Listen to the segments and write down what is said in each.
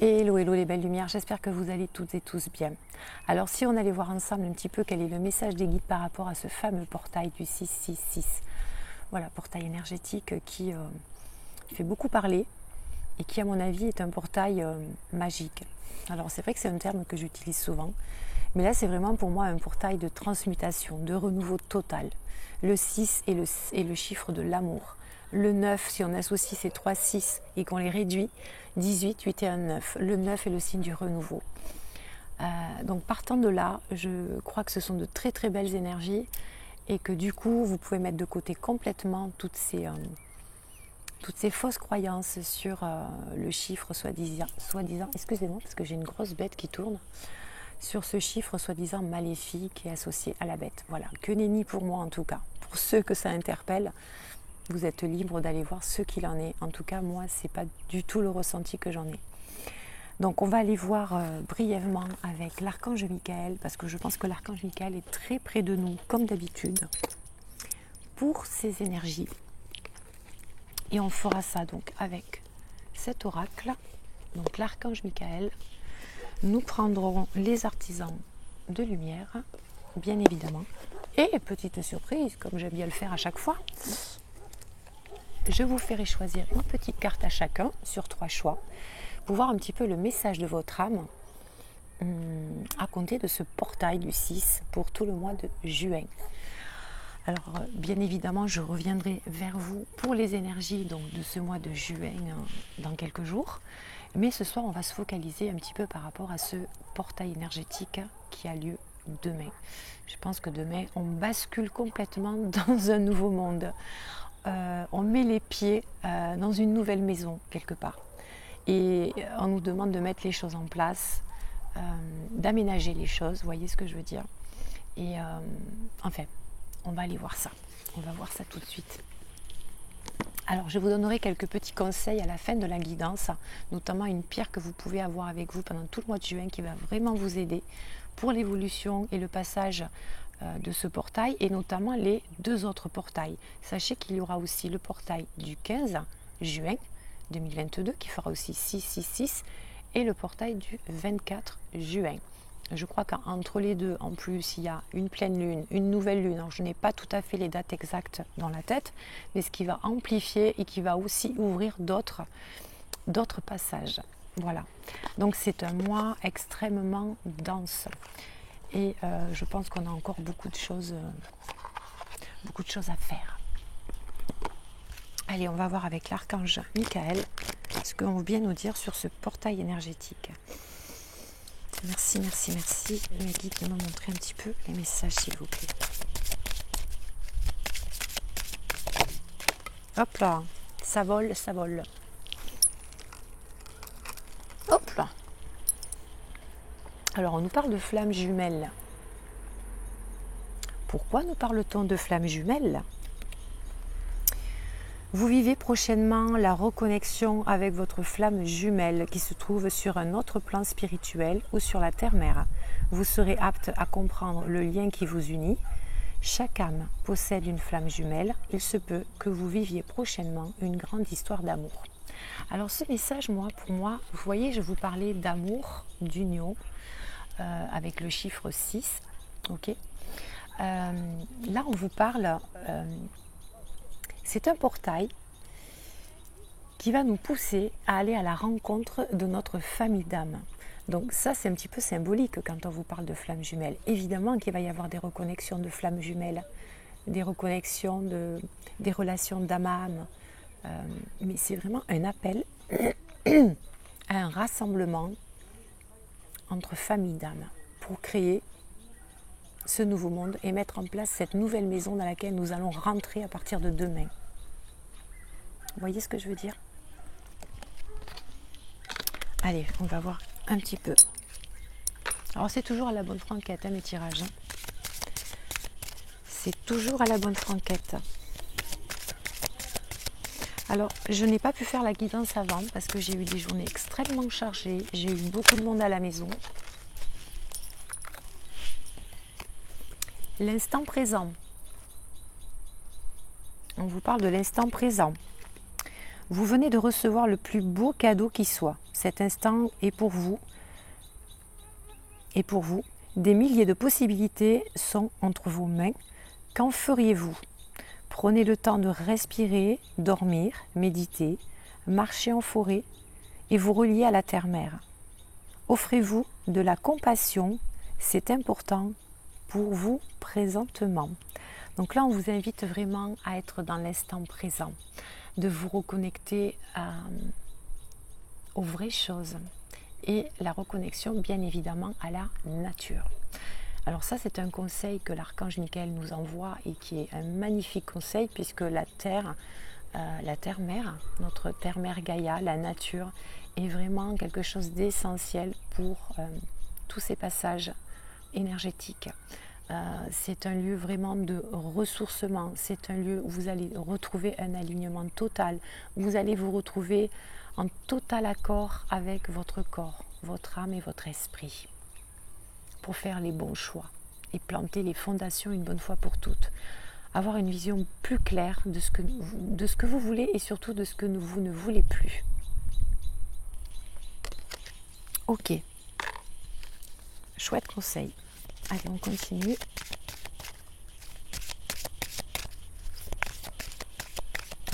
Hello, hello les belles lumières, j'espère que vous allez toutes et tous bien. Alors si on allait voir ensemble un petit peu quel est le message des guides par rapport à ce fameux portail du 666. Voilà, portail énergétique qui fait beaucoup parler et qui à mon avis est un portail magique. Alors c'est vrai que c'est un terme que j'utilise souvent, mais là c'est vraiment pour moi un portail de transmutation, de renouveau total. Le 6 est le chiffre de l'amour. Le 9, si on associe ces 3 6 et qu'on les réduit, 18, 8 et 1, 9. Le 9 est le signe du renouveau. Donc partant de là, je crois que ce sont de très très belles énergies et que du coup, vous pouvez mettre de côté complètement toutes ces fausses croyances sur le chiffre soi-disant, excusez-moi parce que j'ai une grosse bête qui tourne, sur ce chiffre soi-disant maléfique et associé à la bête. Voilà, que nenni pour moi en tout cas. Pour ceux que ça interpelle, vous êtes libre d'aller voir ce qu'il en est. En tout cas, moi, ce n'est pas du tout le ressenti que j'en ai. Donc, on va aller voir brièvement avec l'archange Michael, parce que je pense que l'archange Michael est très près de nous, comme d'habitude, pour ses énergies. Et on fera ça donc avec cet oracle, donc l'archange Michael. Nous prendrons les artisans de lumière, bien évidemment. Et petite surprise, comme j'aime bien le faire à chaque fois, je vous ferai choisir une petite carte à chacun sur 3 choix pour voir un petit peu le message de votre âme à compter de ce portail du 6 pour tout le mois de juin. Alors bien évidemment je reviendrai vers vous pour les énergies donc, de ce mois de juin dans quelques jours, mais ce soir on va se focaliser un petit peu par rapport à ce portail énergétique qui a lieu demain. Je pense que demain on bascule complètement dans un nouveau monde. On met les pieds dans une nouvelle maison quelque part et on nous demande de mettre les choses en place, d'aménager les choses, vous voyez ce que je veux dire, et enfin on va aller voir ça, on va voir ça tout de suite. Alors je vous donnerai quelques petits conseils à la fin de la guidance, notamment une pierre que vous pouvez avoir avec vous pendant tout le mois de juin qui va vraiment vous aider pour l'évolution et le passage de ce portail, et notamment les 2 autres portails. Sachez qu'il y aura aussi le portail du 15 juin 2022 qui fera aussi 666 et le portail du 24 juin. Je crois qu'entre les deux, en plus, il y a une pleine lune, une nouvelle lune. Alors, je n'ai pas tout à fait les dates exactes dans la tête, mais ce qui va amplifier et qui va aussi ouvrir d'autres passages. Voilà. Donc, c'est un mois extrêmement dense. Et je pense qu'on a encore beaucoup de choses à faire. Allez, on va voir avec l'archange Michael ce qu'on vient nous dire sur ce portail énergétique. Merci, merci, merci. Mes guides, de me montrer un petit peu les messages, s'il vous plaît. Hop là, ça vole, ça vole. Hop là. Alors, on nous parle de flammes jumelles. Pourquoi nous parle-t-on de flammes jumelles ? Vous vivez prochainement la reconnexion avec votre flamme jumelle qui se trouve sur un autre plan spirituel ou sur la terre-mère. Vous serez apte à comprendre le lien qui vous unit. Chaque âme possède une flamme jumelle. Il se peut que vous viviez prochainement une grande histoire d'amour. Alors ce message, pour moi, vous voyez, je vous parlais d'amour, d'union, avec le chiffre 6. Okay. Là, on vous parle... c'est un portail qui va nous pousser à aller à la rencontre de notre famille d'âme. Donc ça, c'est un petit peu symbolique quand on vous parle de flammes jumelles. Évidemment qu'il va y avoir des reconnexions de flammes jumelles, des reconnexions des relations d'âme à âme. Mais c'est vraiment un appel à un rassemblement entre familles d'âme pour créer ce nouveau monde et mettre en place cette nouvelle maison dans laquelle nous allons rentrer à partir de demain. Vous voyez ce que je veux dire ? Allez, on va voir un petit peu. Alors c'est toujours à la bonne franquette, mes tirages. C'est toujours à la bonne franquette. Alors, je n'ai pas pu faire la guidance avant parce que j'ai eu des journées extrêmement chargées. J'ai eu beaucoup de monde à la maison. L'instant présent. On vous parle de l'instant présent. Vous venez de recevoir le plus beau cadeau qui soit. Cet instant est pour vous. Et pour vous, des milliers de possibilités sont entre vos mains. Qu'en feriez-vous? Prenez le temps de respirer, dormir, méditer, marcher en forêt et vous relier à la terre-mère. Offrez-vous de la compassion, c'est important pour vous présentement. Donc là, on vous invite vraiment à être dans l'instant présent, de vous reconnecter aux vraies choses et la reconnexion, bien évidemment, à la nature. Alors ça, c'est un conseil que l'archange Michael nous envoie et qui est un magnifique conseil puisque la terre-mère, notre terre-mère Gaïa, la nature, est vraiment quelque chose d'essentiel pour tous ces passages énergétiques. C'est un lieu vraiment de ressourcement, c'est un lieu où vous allez retrouver un alignement total, où vous allez vous retrouver en total accord avec votre corps, votre âme et votre esprit, pour faire les bons choix et planter les fondations une bonne fois pour toutes. Avoir une vision plus claire de ce que vous voulez et surtout de ce que vous ne voulez plus. Ok, chouette conseil. Allez, on continue.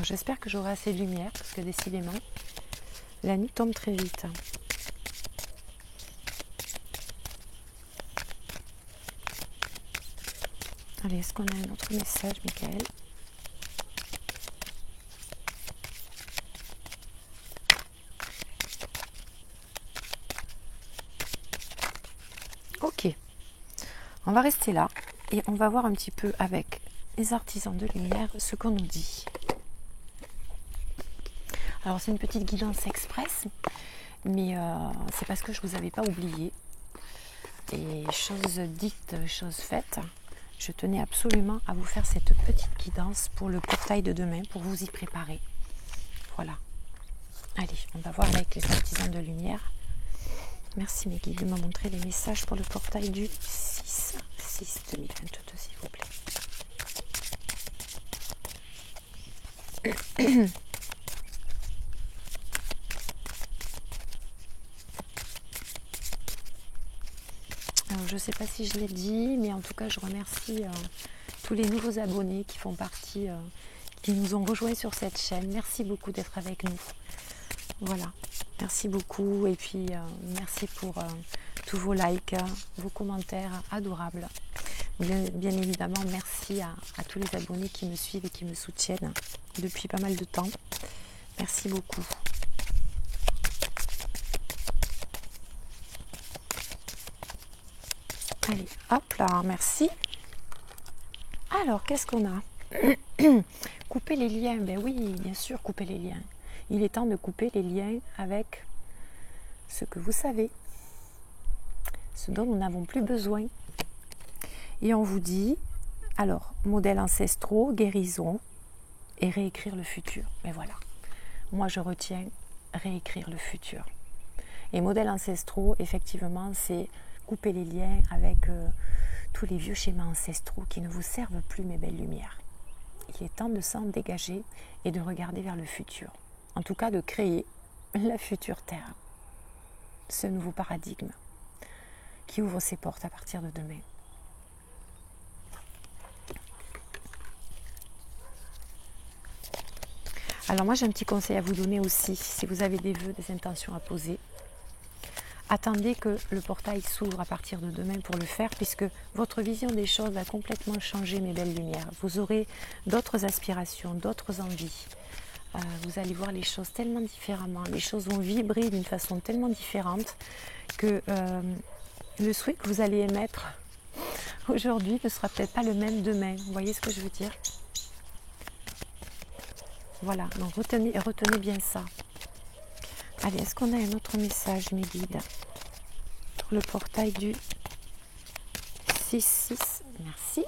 J'espère que j'aurai assez de lumière parce que décidément, la nuit tombe très vite. Allez, est-ce qu'on a un autre message, Michael? Ok, on va rester là et on va voir un petit peu avec les artisans de lumière ce qu'on nous dit. Alors c'est une petite guidance express, mais c'est parce que je ne vous avais pas oublié. Et chose dite, chose faite, je tenais absolument à vous faire cette petite guidance pour le portail de demain, pour vous y préparer. Voilà. Allez, on va voir avec les artisans de lumière. Merci mes guides de me montrer les messages pour le portail du 6/2022, s'il vous plaît. Alors, je ne sais pas si je l'ai dit, mais en tout cas, je remercie tous les nouveaux abonnés qui font partie, qui nous ont rejoints sur cette chaîne. Merci beaucoup d'être avec nous. Voilà, merci beaucoup et puis merci pour tous vos likes, vos commentaires adorables. Bien évidemment, merci à tous les abonnés qui me suivent et qui me soutiennent depuis pas mal de temps. Merci beaucoup. Allez, hop là, merci. Alors, qu'est-ce qu'on a? Couper les liens, ben oui, bien sûr, couper les liens. Il est temps de couper les liens avec ce que vous savez, ce dont nous n'avons plus besoin. Et on vous dit, alors, modèles ancestraux, guérison et réécrire le futur. Mais voilà, moi je retiens réécrire le futur. Et modèles ancestraux, effectivement, c'est couper les liens avec tous les vieux schémas ancestraux qui ne vous servent plus, mes belles lumières. Il est temps de s'en dégager et de regarder vers le futur. En tout cas, de créer la future Terre. Ce nouveau paradigme qui ouvre ses portes à partir de demain. Alors moi, j'ai un petit conseil à vous donner aussi. Si vous avez des vœux, des intentions à poser, attendez que le portail s'ouvre à partir de demain pour le faire, puisque votre vision des choses va complètement changer, mes belles lumières. Vous aurez d'autres aspirations, d'autres envies. Vous allez voir les choses tellement différemment. Les choses vont vibrer d'une façon tellement différente que le souhait que vous allez émettre aujourd'hui ne sera peut-être pas le même demain. Vous voyez ce que je veux dire? Voilà, donc retenez bien ça. Allez, est-ce qu'on a un autre message, mes guides? Pour le portail du 6/6, merci.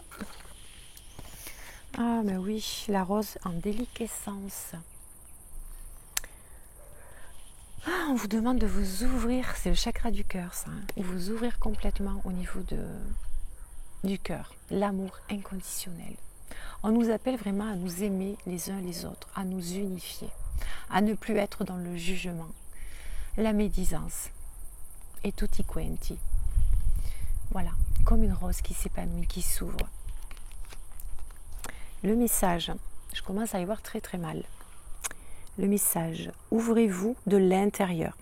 Ah, mais oui, la rose en déliquescence. Ah, on vous demande de vous ouvrir, c'est le chakra du cœur, ça. Hein, vous ouvrir complètement au niveau du cœur, l'amour inconditionnel. On nous appelle vraiment à nous aimer les uns les autres, à nous unifier, à ne plus être dans le jugement, la médisance et tutti quanti. Voilà, comme une rose qui s'épanouit, qui s'ouvre. Le message, je commence à y voir très très mal. Le message, ouvrez-vous de l'intérieur.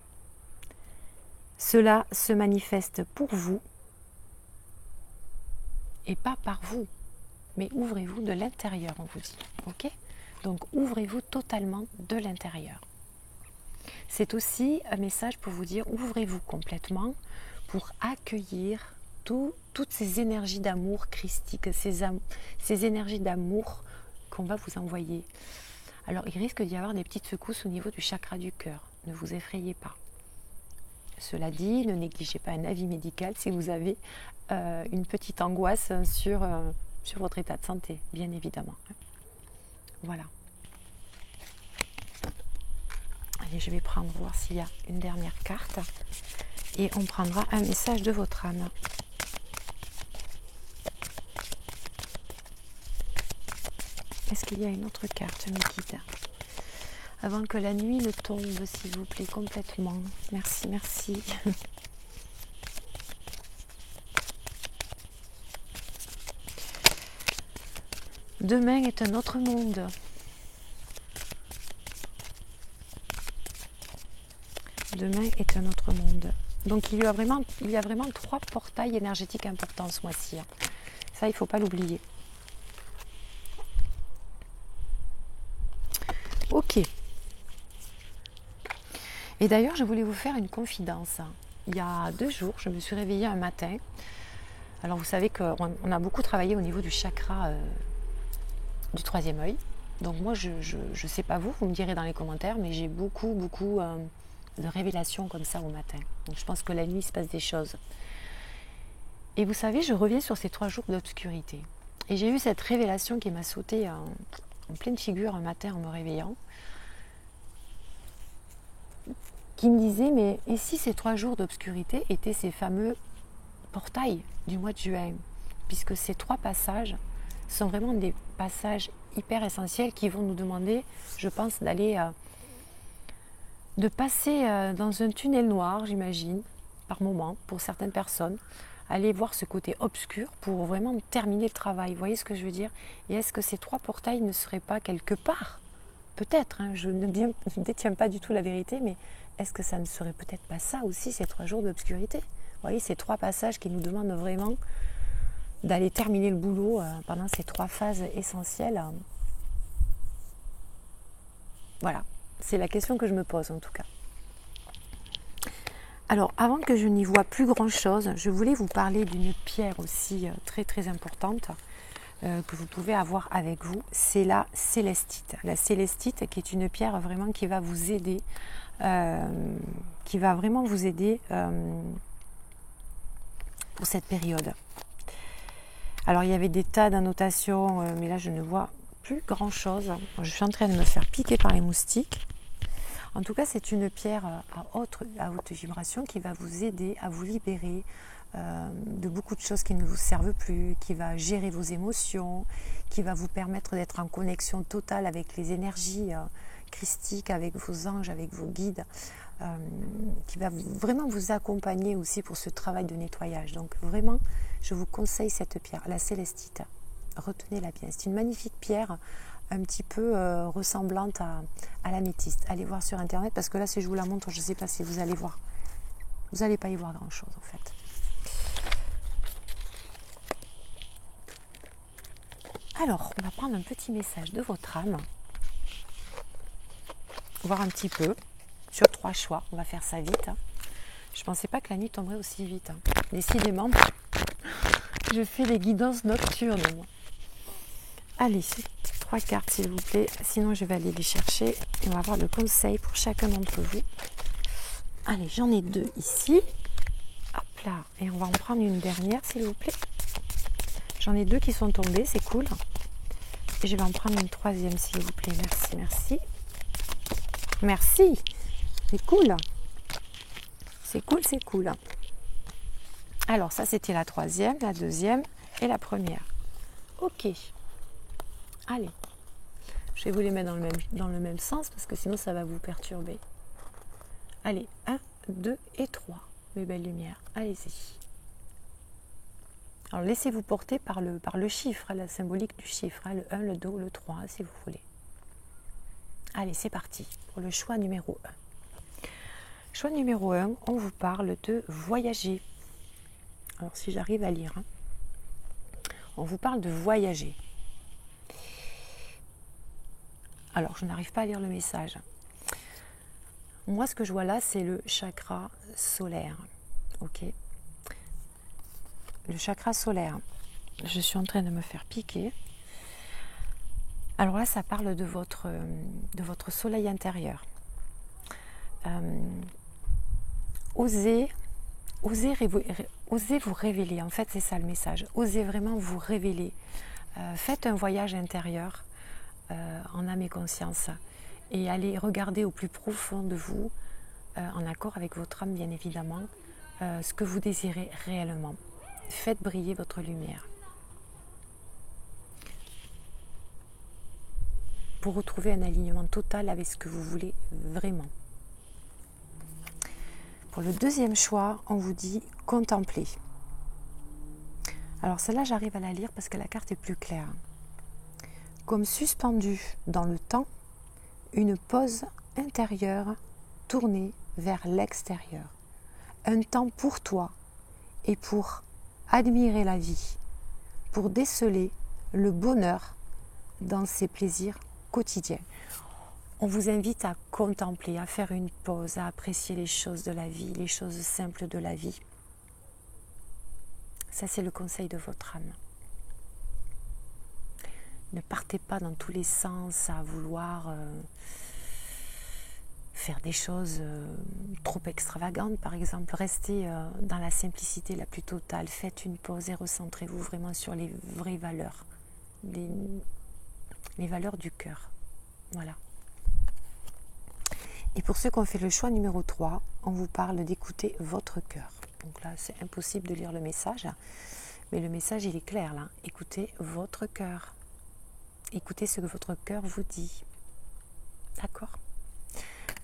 Cela se manifeste pour vous et pas par vous, mais ouvrez-vous de l'intérieur, on vous dit. Ok ? Donc ouvrez-vous totalement de l'intérieur. C'est aussi un message pour vous dire, ouvrez-vous complètement pour accueillir toutes ces énergies d'amour christique, ces énergies d'amour qu'on va vous envoyer. Alors il risque d'y avoir des petites secousses au niveau du chakra du cœur, ne vous effrayez pas. Cela dit, ne négligez pas un avis médical si vous avez une petite angoisse sur votre état de santé, bien évidemment. Voilà. Allez, je vais voir s'il y a une dernière carte et on prendra un message de votre âme. Est-ce qu'il y a une autre carte, mes guides ? Avant que la nuit ne tombe, s'il vous plaît, complètement. Merci, merci. Demain est un autre monde. Demain est un autre monde. Donc il y a vraiment 3 portails énergétiques importants ce mois-ci. Ça, il ne faut pas l'oublier. Ok. Et d'ailleurs, je voulais vous faire une confidence. Il y a 2 jours, je me suis réveillée un matin. Alors vous savez qu'on a beaucoup travaillé au niveau du chakra du 3e œil. Donc moi, je ne sais pas vous me direz dans les commentaires, mais j'ai beaucoup de révélations comme ça au matin. Donc je pense que la nuit, il se passe des choses. Et vous savez, je reviens sur ces 3 jours d'obscurité. Et j'ai eu cette révélation qui m'a sauté en pleine figure un matin en me réveillant, qui me disait, mais et si ces 3 jours d'obscurité étaient ces fameux portails du mois de juin, puisque ces 3 passages sont vraiment des passages hyper essentiels qui vont nous demander, je pense, de passer dans un tunnel noir, j'imagine, par moment, pour certaines personnes, aller voir ce côté obscur pour vraiment terminer le travail. Vous voyez ce que je veux dire ? Et est-ce que ces 3 portails ne seraient pas quelque part, peut-être, je ne détiens pas du tout la vérité, mais est-ce que ça ne serait peut-être pas ça aussi, ces 3 jours d'obscurité ? Vous voyez, ces 3 passages qui nous demandent vraiment d'aller terminer le boulot pendant ces 3 phases essentielles. Voilà, c'est la question que je me pose en tout cas. Alors, avant que je n'y vois plus grand-chose, je voulais vous parler d'une pierre aussi très très importante que vous pouvez avoir avec vous. C'est la célestite. La célestite qui est une pierre vraiment qui va vous aider, qui va vraiment vous aider pour cette période. Alors, il y avait des tas d'annotations, mais là, je ne vois plus grand-chose. Je suis en train de me faire piquer par les moustiques. En tout cas, c'est une pierre à haute vibration qui va vous aider à vous libérer de beaucoup de choses qui ne vous servent plus, qui va gérer vos émotions, qui va vous permettre d'être en connexion totale avec les énergies christiques, avec vos anges, avec vos guides, qui va vraiment vous accompagner aussi pour ce travail de nettoyage. Donc vraiment, je vous conseille cette pierre, la célestite. Retenez-la bien. C'est une magnifique pierre un petit peu ressemblante à l'améthyste. Allez voir sur internet parce que là, si je vous la montre, je ne sais pas si vous allez voir. Vous n'allez pas y voir grand-chose en fait. Alors, on va prendre un petit message de votre âme. Voir un petit peu sur 3 choix. On va faire ça vite. Je ne pensais pas que la nuit tomberait aussi vite. Décidément, je fais des guidances nocturnes, moi. Allez, 3 cartes s'il vous plaît, sinon je vais aller les chercher et on va avoir le conseil pour chacun d'entre vous. Allez, j'en ai 2 ici. Hop là, et on va en prendre une dernière s'il vous plaît. J'en ai 2 qui sont tombées, c'est cool. Et je vais en prendre une 3e s'il vous plaît, merci, merci. Merci, c'est cool. C'est cool, c'est cool. Alors ça c'était la 3e, la 2e et la 1re. Ok. Allez, je vais vous les mettre dans le même sens parce que sinon ça va vous perturber. Allez, 1, 2 et 3, mes belles lumières. Allez-y. Alors laissez-vous porter par le chiffre, la symbolique du chiffre, le 1, le 2 ou le 3, si vous voulez. Allez, c'est parti pour le choix numéro 1. Choix numéro 1, on vous parle de voyager. Alors si j'arrive à lire, on vous parle de voyager. Alors je n'arrive pas à lire le message. Moi ce que je vois là, c'est le chakra solaire. Ok. Le chakra solaire. Je suis en train de me faire piquer. Alors là, ça parle de votre soleil intérieur. Osez vous révéler. En fait, c'est ça le message. Osez vraiment vous révéler. Faites un voyage intérieur en âme et conscience et allez regarder au plus profond de vous, en accord avec votre âme, bien évidemment, ce que vous désirez réellement. Faites briller votre lumière. Pour retrouver un alignement total avec ce que vous voulez vraiment. Pour le deuxième choix, on vous dit contempler. Alors celle-là, j'arrive à la lire parce que la carte est plus claire. Comme suspendue dans le temps, une pause intérieure tournée vers l'extérieur. Un temps pour toi et pour admirer la vie, pour déceler le bonheur dans ses plaisirs quotidiens. On vous invite à contempler, à faire une pause, à apprécier les choses de la vie, les choses simples de la vie. Ça, c'est le conseil de votre âme. Ne partez pas dans tous les sens à vouloir faire des choses trop extravagantes, par exemple. Restez dans la simplicité la plus totale. Faites une pause et recentrez-vous vraiment sur les vraies valeurs, les valeurs du cœur. Voilà. Et pour ceux qui ont fait le choix numéro 3, on vous parle d'écouter votre cœur. Donc là, c'est impossible de lire le message, mais le message, il est clair là. Écoutez votre cœur. Écoutez ce que votre cœur vous dit. D'accord ?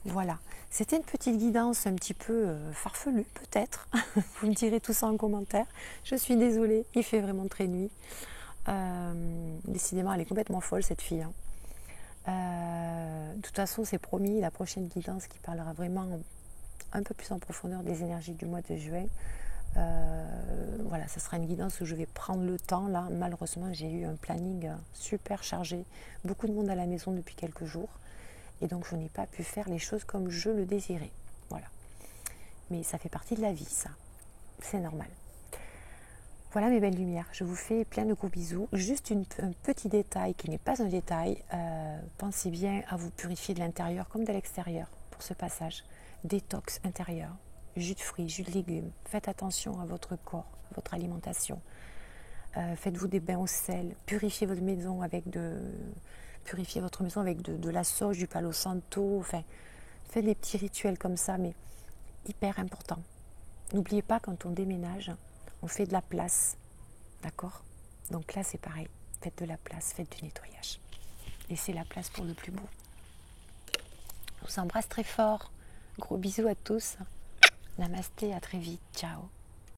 Voilà. C'était une petite guidance un petit peu farfelue, peut-être. Vous me direz tout ça en commentaire. Je suis désolée, il fait vraiment très nuit. Décidément, elle est complètement folle, cette fille. De toute façon, c'est promis, la prochaine guidance qui parlera vraiment un peu plus en profondeur des énergies du mois de juin. Voilà, ce sera une guidance où je vais prendre le temps. Là, malheureusement, j'ai eu un planning super chargé, beaucoup de monde à la maison depuis quelques jours, et donc je n'ai pas pu faire les choses comme je le désirais. Voilà. Mais ça fait partie de la vie, ça. C'est normal. Voilà mes belles lumières, je vous fais plein de gros bisous. Juste un petit détail qui n'est pas un détail, pensez bien à vous purifier de l'intérieur comme de l'extérieur pour ce passage. Détox intérieur, jus de fruits, jus de légumes, faites attention à votre corps, à votre alimentation. Faites-vous des bains au sel, purifiez votre maison avec de la sauge, du palo santo, enfin, faites des petits rituels comme ça, mais hyper important. N'oubliez pas, quand on déménage, on fait de la place, d'accord ? Donc là, c'est pareil. Faites de la place, faites du nettoyage. Laissez la place pour le plus beau. Je vous embrasse très fort. Gros bisous à tous. Namasté, à très vite. Ciao.